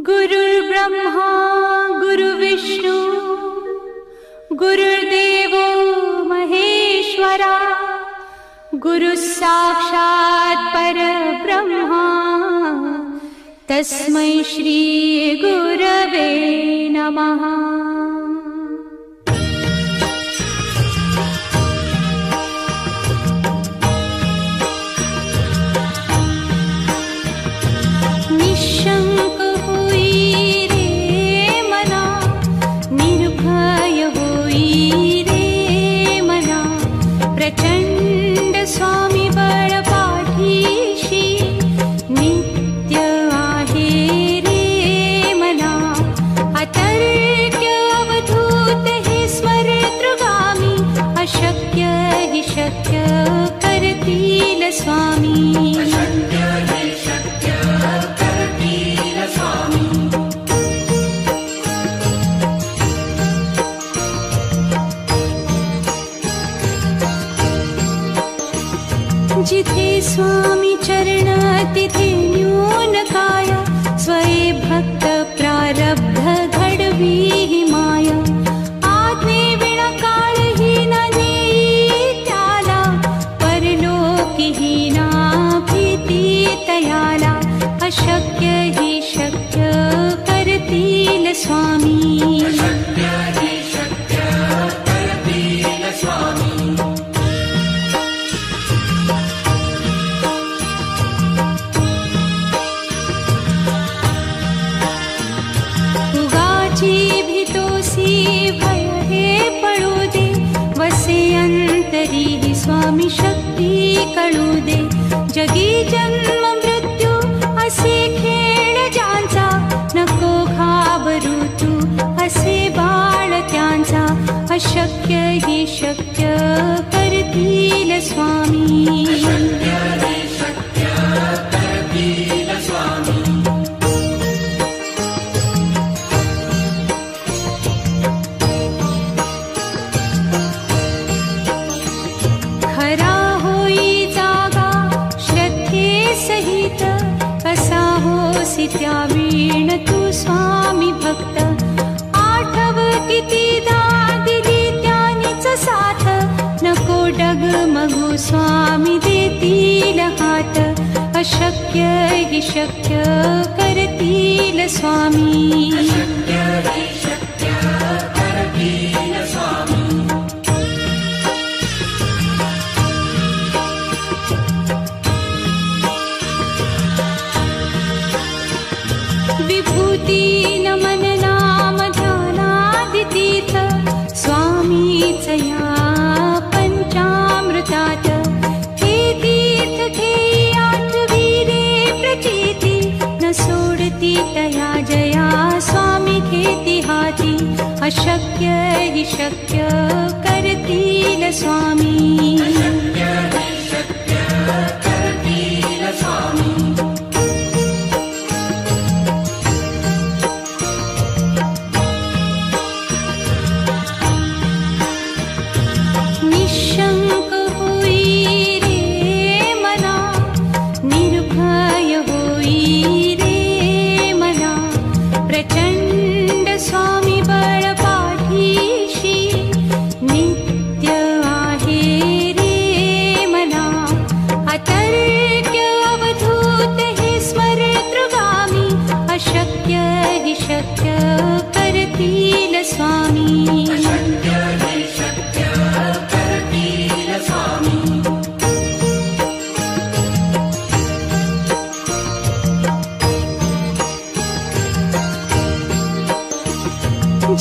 गुरुर्ब्रह्मा गुरुर्विष्णू गुरुर्देवो महेश्वरा गुरुः साक्षात् परब्रह्मा तस्मै श्री गुरवे नमः। निशंक होई रे मना, निर्भय होई रे मना, प्रचंड स्वामी बळ पाठीशी नित्य आहे रे मना। अतर्क्य अवधूत हे स्मरतृगामी, अशक्य हि शक्य करतील स्वामी। जिथे स्वामी चरण तिथे न्यून काया, स्वये भक्त प्रारब्ध घडवी ही माया। आज्ञे विना काळही न नेई त्याला, परलोकी ही ना भीती तयाला। अशक्य ही शक्य करतील स्वामी। भय हे पळू दे, वसे अंतरी ही स्वामी शक्ती कळू दे। जगी जन्म मृत्यू असे खेळ ज्यांचा, नको घाबरू तू असे बाळ त्यांचा। अशक्य ही शक्य करतील स्वामी। खरा होई जागा श्रद्धे सहित, कसा होसी त्या वीण तू स्वामी भक्त। आठव कितीदा दिली त्यानीच साथ, नको डगमगू स्वामी देतील हात। अशक्य हि शक्य करतील स्वामी। विभूती नमन नाम ध्यानादितीर्थ, स्वामीच या पंचामृतात। हे तीर्थ घेई आठवी रे प्रचिती, न सोडती तया जया स्वामी घेती हाती। अशक्य हि शक्य करतील स्वामी। निशंक होई रे मना, निर्भय होई रे मना, प्रचंड स्वामी बळ पाठीशी नित्य आहे रे मना। अतर्क्य अवधूत हे स्मरतृगामी, अशक्य हि शक्य करतील स्वामी।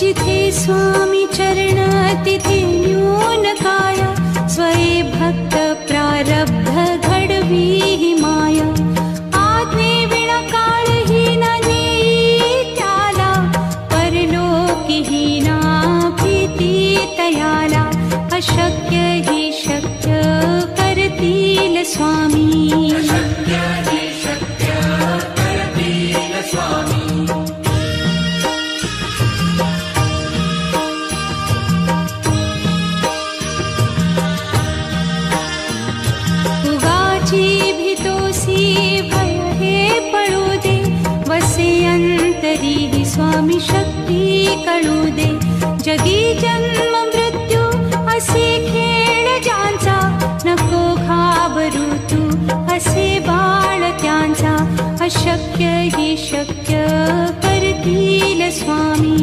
जिथे स्वामी चरण तिथे न्यून काया, स्वये भक्त प्रारब्ध घडवी ही माया। आज्ञे विना काळही न नेई त्याला, परलोकी ही ना भीती तयाला। अशक्य ही शक्य करतील स्वामी। शक्ती कळू दे. जगी जन्म मृत्यू असे खेळ ज्यांचा, नको घाबरू तू असे बाळ त्यांचा. अशक्य ही शक्य करतील स्वामी.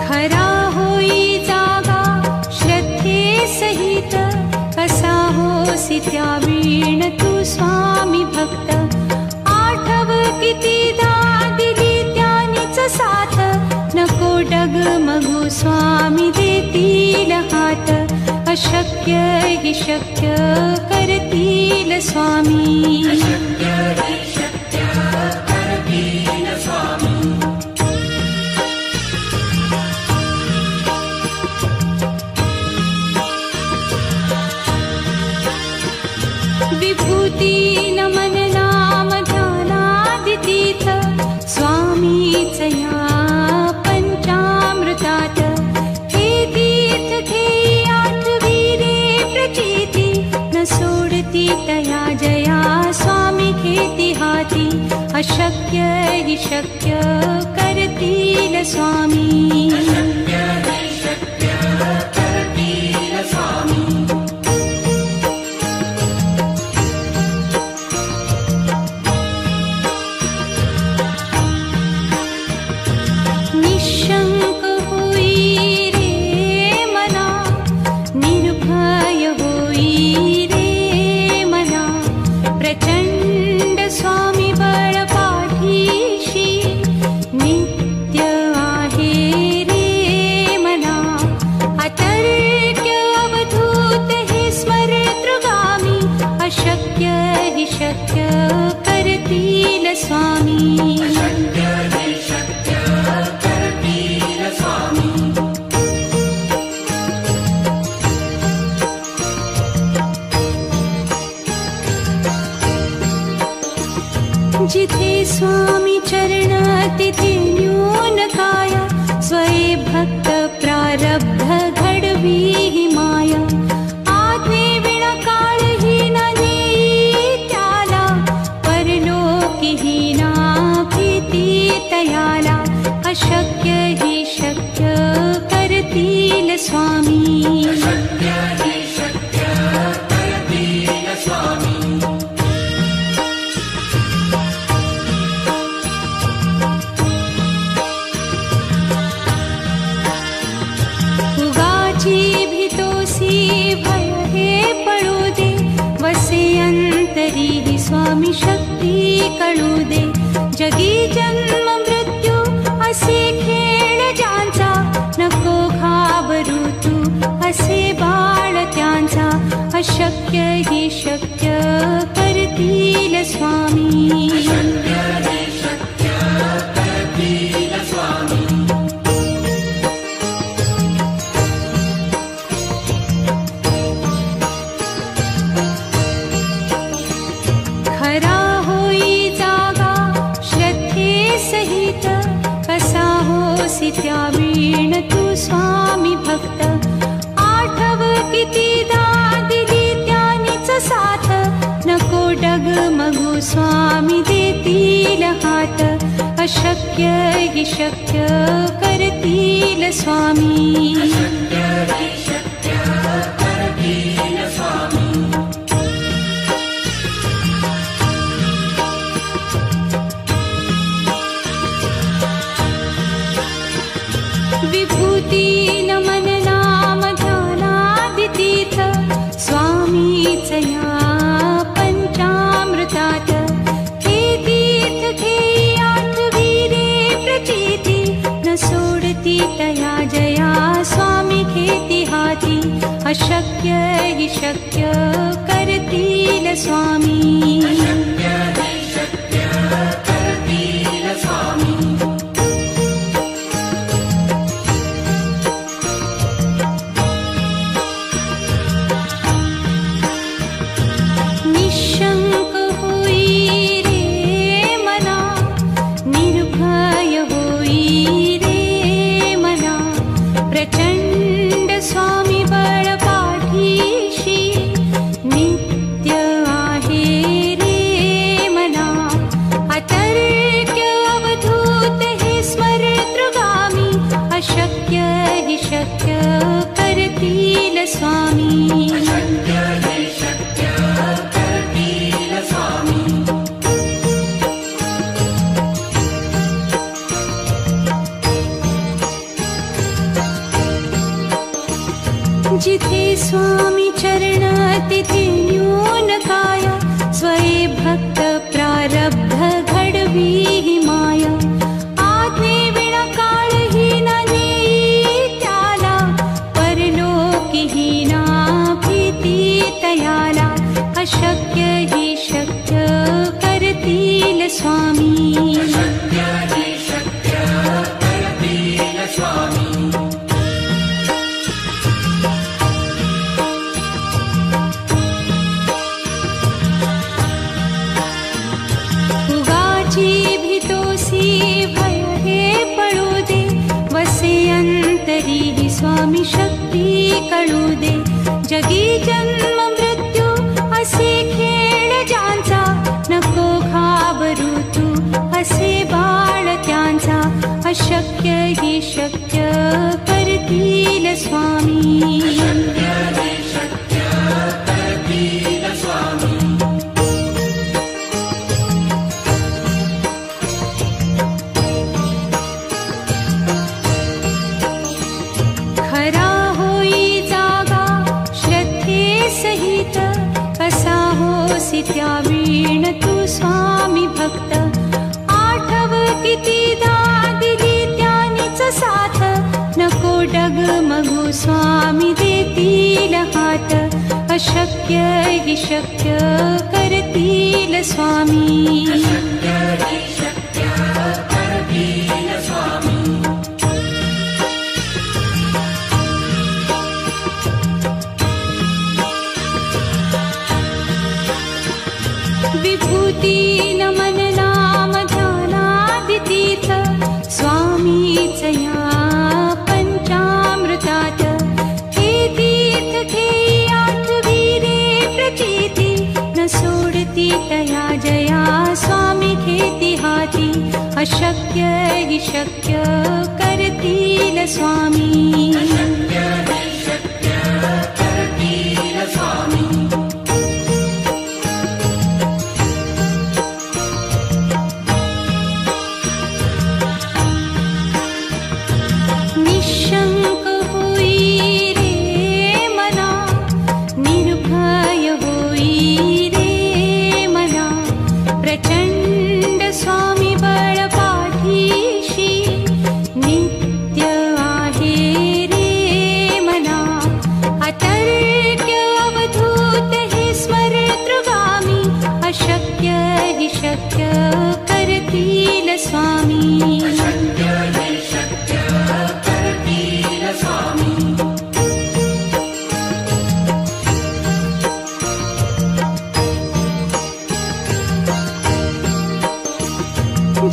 खरा होई जागा श्रद्धे सहित, कसा होसी त्या वीण तू स्वामी भक्त. आठव कितीदा दिली त्यानीच साथ, नको डगमगू स्वामी देतील हात. अशक्य ही शक्य करतील स्वामी. विभूती नमन नाम ध्यानादितीर्थ, स्वामीच या पंचामृतात. हे तीर्थ घेई आठवी रे प्रचिती, न सोडती तया जया स्वामी घेती हाती. अशक्य ही शक्य करतील स्वामी. निशंक होई रे मना, निर्भय होई रे मना. प्रचंड स्वामी बळ पाठीशी, नित्य आहे रे मना. अतर्क्य अवधूत हे स्मरतृगामी, अशक्य हि शक्य करतील स्वामी. जिथे स्वामी चरण तिथे न्यून काया, स्वये भक्त प्रारब्ध घडवी ही माया. आज्ञे विना काळही न नेई त्याला, परलोकी ही ना भीती तयाला. अशक्य ही शक्य करतील स्वामी. उगाची भीतोसी भय हे पळू दे, वसे अंतरी ही स्वामी शक्ती कळू दे. जगी जन्म मृत्यू असे खेळ ज्यांचा, नको घाबरू तू असे बाळ त्यांचा. अशक्य ही शक्य करतील स्वामी. खरा होई जागा श्रद्धे सहित, कसा होसी त्या वीण तू स्वामी भक्त. आठव कितीदा दिली त्यानीच साथ, नको डगमगू स्वामी देतील हात. अशक्य हि शक्य करतील स्वामी. विभूती नमन नाम ध्यानादितीर्थ, स्वामीच या पंचामृतात. हे तीर्थ घेई आठवी रे प्रचिती, न सोडती तया जया स्वामी घेती हाती. अशक्य हि शक्य करतील स्वामी. निशंक होई रे मना, निर्भय होई रे मना. शक्य करतील स्वामी. जिथे स्वामी चरण तिथे न्यून काय, स्वये भक्त प्रारब्ध घडवी ही माया. आज्ञे विना काळही न नेई त्याला, परलोकी ही ना भीती तयाला. अशक्य ही शक्य करतील स्वामी. अंतरी स्वामी शक्ती कळू दे. जगी जन्म मृत्यू असे खेळ ज्यांचा, नको घाबरू तू असे बाळ त्यांचा. अशक्य ही शक्य करतील स्वामी. खरा होई जागा श्रद्धे सहित, कसा होसी त्या वीण तू स्वामी भक्त. आठव कितीदा दिली त्यानीच साथ, नको डगमगू स्वामी देतील हात. अशक्य ही शक्य करतील स्वामी. विभूती नमन नाम ध्यानादितीर्थ, स्वामीच या पंचामृतात. हे तीर्थ घेई आठवी रे प्रचिती, न सोडती तया जया स्वामी घेती हाती. अशक्य ही शक्य करतील स्वामी. निशंक होई रे मना, निर्भय होई रे मना. प्रचंड स्वामी बळ पाठीशी, नित्य आहे रे मना. अतर्क्य अवधूत हे स्मरतृगामी, अशक्य ही शक्य करतील स्वामी.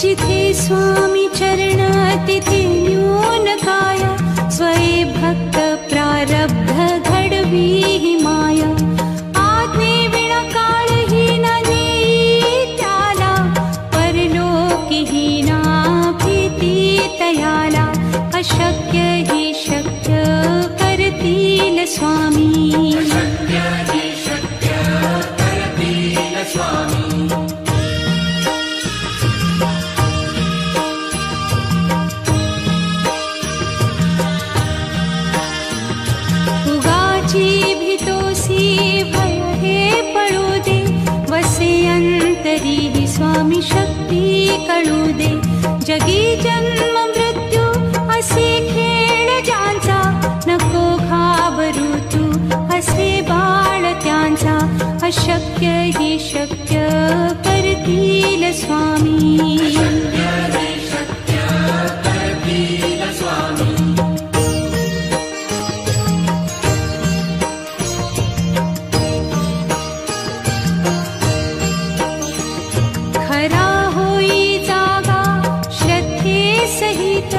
जिथे स्वामी चरण तिथे न्यून काय, स्वये भक्त प्रारब्ध घडवी ही माया. आज्ञे विना काळही न नेई त्याला, परलोकी ही ना भीती तयाला. अशक्य ही शक्य करतील स्वामी. अंतरी स्वामी शक्ती कळू दे. जगी जन्म मृत्यू असे खेळ ज्यांचा, नको घाबरू तू असे बाळ त्यांचा. अशक्य ही शक्य करतील स्वामी. खरा होई जागा श्रद्धे सहित,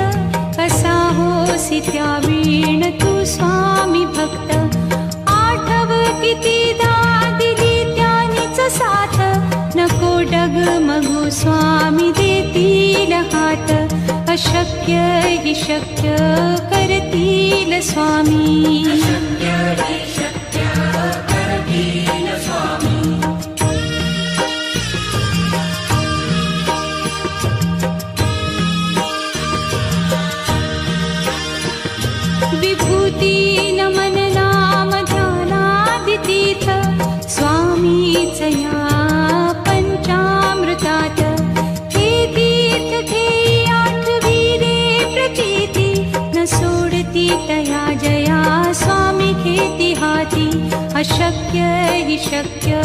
कसा होसी त्या वीण तू स्वामी भक्त. आठव कितीदा दिली त्यानीच साथ, नको डगमगू स्वामी देतील हात. अशक्य हि शक्य करतील स्वामी. विभूती नमन नाम ध्यानादितीर्थ स्वामीच या पंचामृतात. हे तीर्थ घेई आठवीरे प्रचिती न सोडती तया जया स्वामी घेती हाती. अशक्य हि शक्य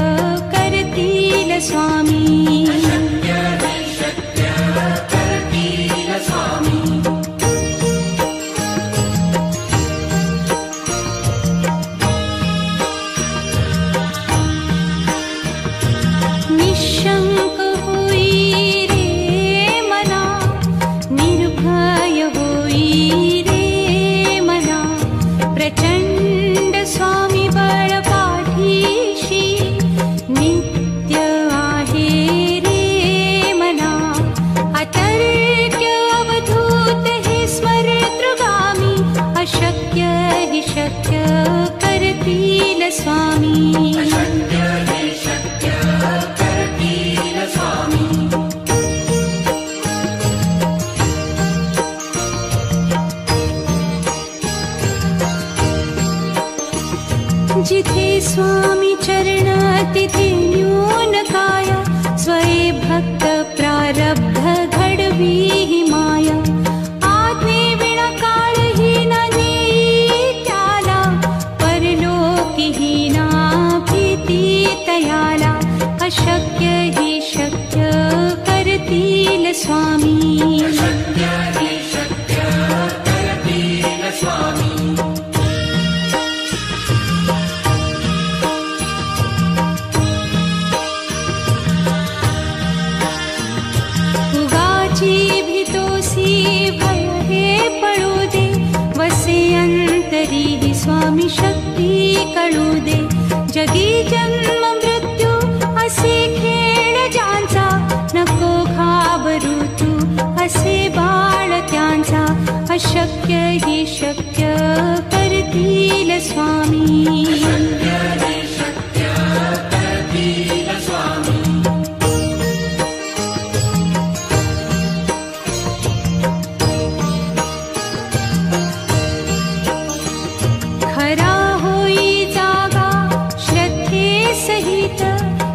करतील स्वामी. निशंक होई रे मना, निर्भय होई रे मना. प्रचंड स्वामी बळ पाठीशी नित्य आहे रे मना. अतर्क्य अवधूत हे स्मरतृगामी. अशक्य हि शक्य करतील स्वामी. जिथे स्वामी चरण तिथे न्यून काय. स्वये भक्त प्रारब्ध घडवी ही माया. आज्ञे विना काळही न नेई त्याला. परलोकी ही ना भीती तयाला. अशक्य हि शक्य करतील स्वामी. भय हे पळू दे. वसे अंतरी ही स्वामी शक्ती कळू दे. जगी जन्म मृत्यू असे खेळ ज्यांचा. नको घाबरू तू असे बाळ त्यांचा. अशक्य हि शक्य करतील स्वामी. खरा होई जागा श्रद्धे सहित.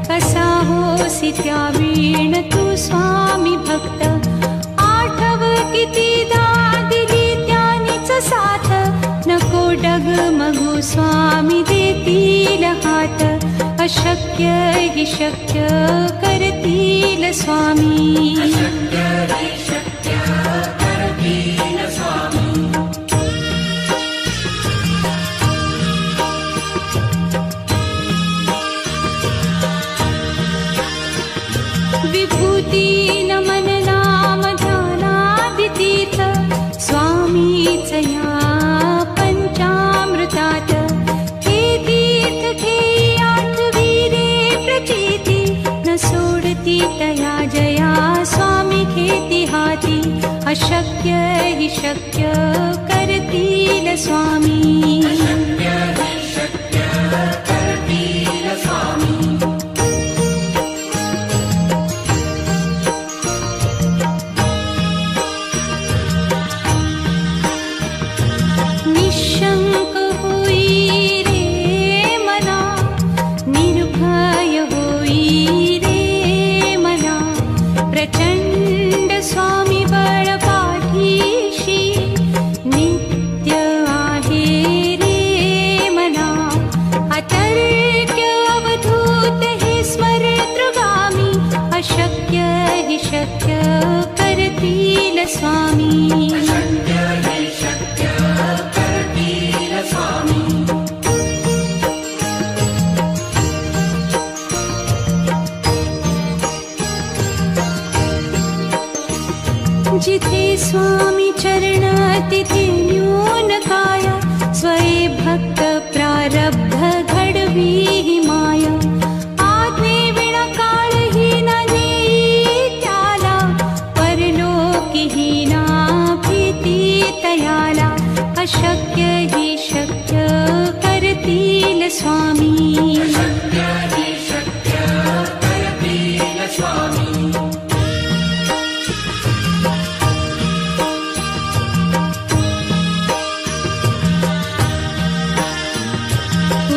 कसा होसी त्या वीण तू स्वामी भक्त. आठव कितीदा दिली त्यानीच साथ. नको डगमगू स्वामी देतील हात. अशक्य हि शक्य करतील स्वामी. विभूती नमन नाम ध्यानादितीर्थ स्वामीच या पंचामृतात. हे तीर्थ घेई आठवीरे प्रचिती न सोडती तया जया स्वामी घेती हाती. अशक्य हि शक्य करतील स्वामी. निशंक होई रे मना, निर्भय होई रे मना. प्रचंड स्वामी बळ पाठीशी नित्य आहे रे अशक्य हि शक्य करतील स्वामी.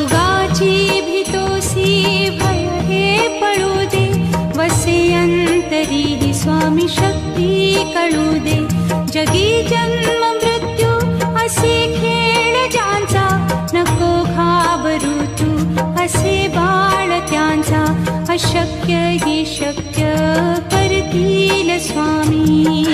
उगाची भीतोसी भय हे पळू दे, वसे अंतरी ही स्वामी शक्ती कळू दे. जगी जन्म मृत्यू असे खेळ ज्यांचा, नको घाबरू तू असे बाळ त्यांचा. अशक्य हि शक्य करतील स्वामी.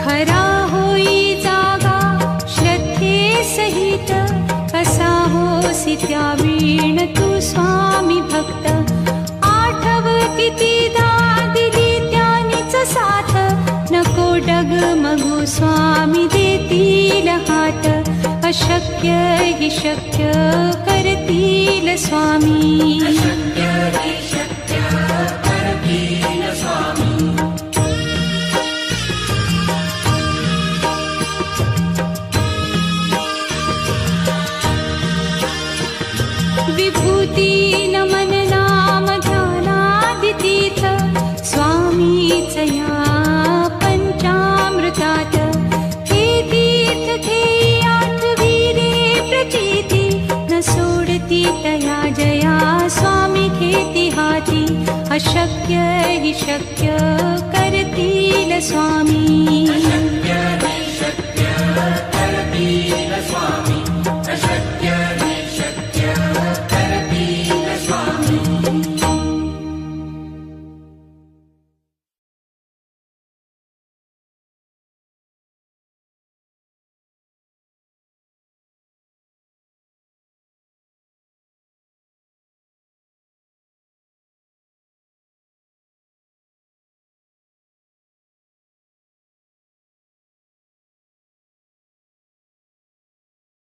खरा होई जागा श्रद्धे सहित, कसा होसी त्या वीण तू स्वामी भक्त. आठव कितीदा दिली त्यानीच साथ, नको डगमगू स्वामी देतील हात. अशक्य हि शक्य करतील स्वामी. विभूती नमन नाम ध्यानादितीर्थ, स्वामीच या पंचामृतात. हे तीर्थ घेई आठवी रे प्रचिती, न सोडती तया जया स्वामी घेती हाती. अशक्य हि शक्य करतील स्वामी.